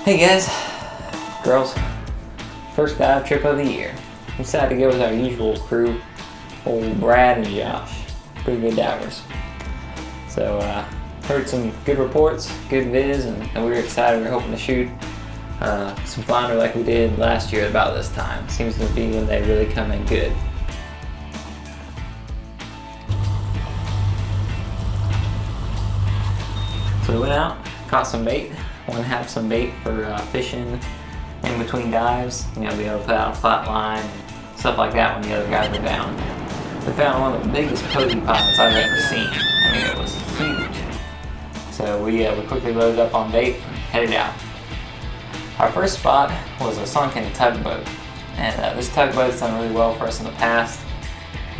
Hey guys, girls, first dive trip of the year. We decided to go with our usual crew, old Brad and Josh, pretty good divers. So heard some good reports, good viz, and we were excited. We were hoping to shoot some flounder like we did last year about this time. Seems to be when they really come in good. So we went out, caught some bait. Want to have some bait for fishing in between dives. You know, be able to put out a flat line and stuff like that when the other guys are down. We found one of the biggest posy pods I've ever seen. I mean, it was huge. So we quickly loaded up on bait and headed out. Our first spot was a sunken tugboat, and this tugboat's done really well for us in the past.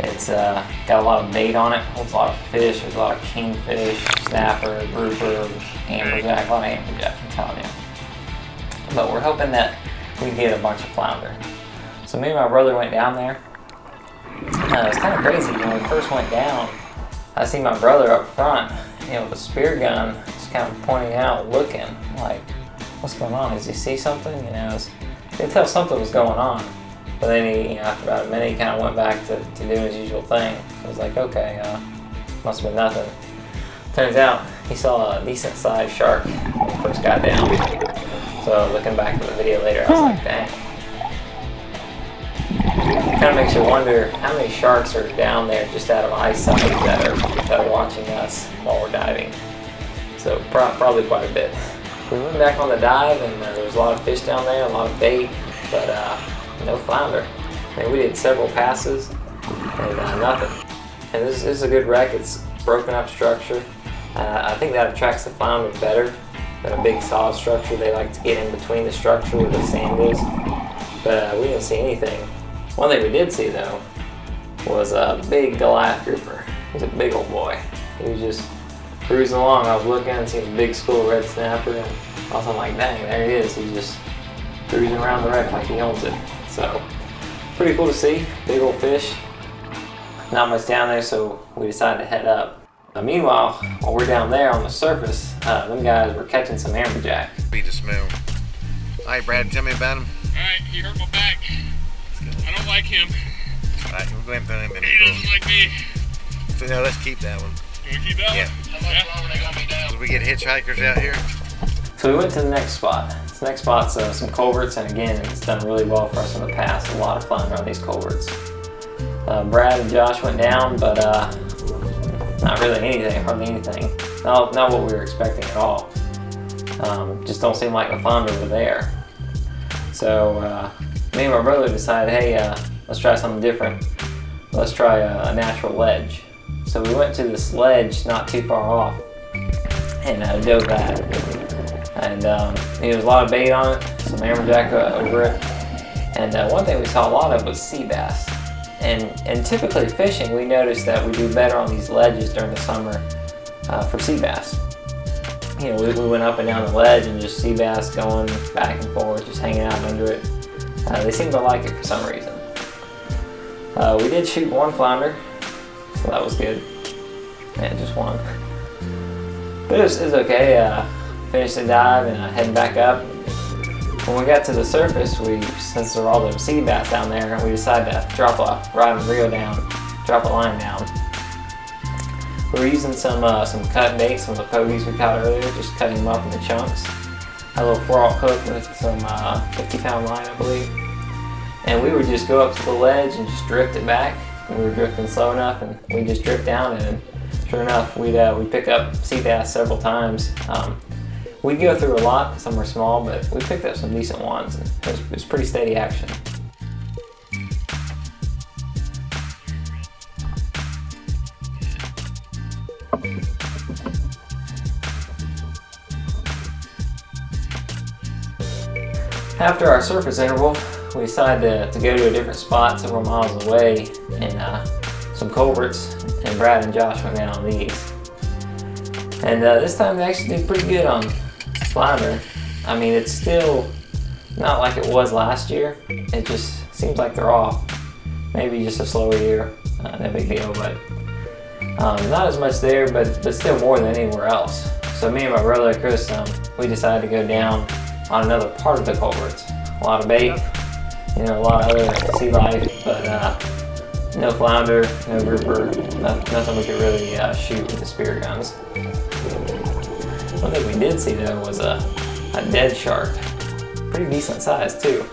It's got a lot of bait on it, holds a lot of fish. There's a lot of kingfish, snapper, grouper, amberjack, a lot of amberjack, I'm telling you. But we're hoping that we get a bunch of flounder. So me and my brother went down there. It was kind of crazy. When we first went down, I see my brother up front, you know, with a spear gun, just kind of pointing out, looking like, what's going on? Does he see something? You know, you could tell something was going on. But then he, you know, after about a minute, he kind of went back to doing his usual thing. I was like, okay, must have been nothing. Turns out he saw a decent sized shark when he first got down. So looking back at the video later, I was like, dang. Kind of makes you wonder how many sharks are down there just out of eyesight that are watching us while we're diving. So probably quite a bit. We went back on the dive, and there was a lot of fish down there, a lot of bait, but no flounder. I mean, we did several passes and nothing. And this is a good wreck. It's broken up structure. I think that attracts the flounder better than a big solid structure. They like to get in between the structure where the sand is. But we didn't see anything. One thing we did see though was a big Goliath Grouper. He was a big old boy. He was just cruising along. I was looking and seeing a big school red snapper, and also I'm like, dang, there he is. He's just cruising around the wreck like he owns it. So pretty cool to see, big old fish. Not much down there, so we decided to head up. Meanwhile, while we're down there on the surface, them guys were catching some amberjack. Beat the smell. Alright, Brad, tell me about him. Alright, he hurt my back. I don't like him. Alright, we'll go ahead and throw him in. He doesn't like me. So no, let's keep that one. You want to keep that Yeah. one? How much longer are they going to be down? Did we get hitchhikers out here? So we went to the next spot. This next spot's some culverts, and again, it's done really well for us in the past. A lot of flounder on these culverts. Brad and Josh went down, but not really anything, hardly anything. Not what we were expecting at all. Just don't seem like the flounder were there. So me and my brother decided, hey, let's try something different. Let's try a natural ledge. So we went to this ledge not too far off and dove that. And there was a lot of bait on it, some amberjack over it. And one thing we saw a lot of was sea bass. And typically fishing, we noticed that we do better on these ledges during the summer for sea bass. You know, we went up and down the ledge and just sea bass going back and forth, just hanging out under it. They seem to like it for some reason. We did shoot one flounder, so that was good. Yeah, just one. But it was okay. Finished the dive and heading back up. When we got to the surface, since there were all those sea bass down there, we decided to drop a rod and reel down, drop a line down. We were using some cut bait, some of the pogies we caught earlier, just cutting them up into chunks. Had a little 4-aught hook with some 50-pound line, I believe. And we would just go up to the ledge and just drift it back. And we were drifting slow enough, and we just drift down, and sure enough, we'd pick up sea bass several times. We'd go through a lot, some were small, but we picked up some decent ones, and it was pretty steady action. After our surface interval, we decided to go to a different spot several miles away in some culverts, and Brad and Josh went down on these. And this time they actually did pretty good on flounder. I mean, it's still not like it was last year. It just seems like they're off. Maybe just a slower year, no big deal, but not as much there, but still more than anywhere else. So me and my brother Chris, we decided to go down on another part of the culverts. A lot of bait, you know, a lot of other sea life, but no flounder, no grouper, nothing we could really shoot with the spear guns. One thing we did see though was a dead shark, pretty decent size too.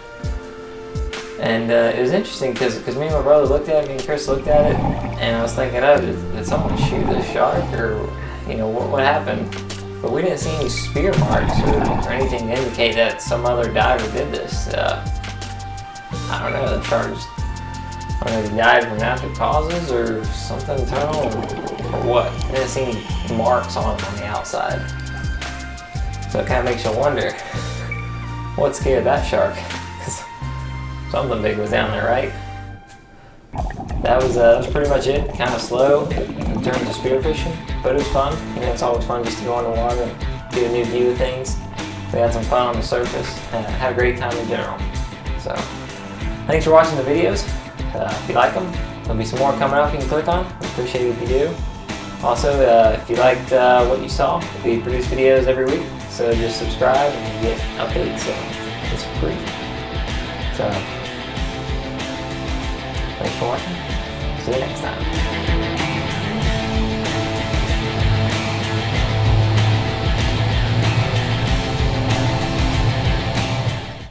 And it was interesting because me and my brother looked at it, me and Chris looked at it, and I was thinking, oh, did someone shoot this shark, or you know, what happened? But we didn't see any spear marks or anything to indicate that some other diver did this. I don't know, the shark just, I don't know if he died from natural causes or something internal or what. I didn't see any marks on him on the outside. So it kind of makes you wonder, what scared that shark? Because something big was down there, right? That was pretty much it. Kind of slow in terms of spearfishing, but it was fun. You know, it's always fun just to go in the water and get a new view of things. We had some fun on the surface and had a great time in general. So, thanks for watching the videos. If you like them, there'll be some more coming up you can click on. We appreciate it if you do. Also, if you liked what you saw, we produce videos every week, so just subscribe and you get updates. So it's free. So, thanks for watching. See you next time.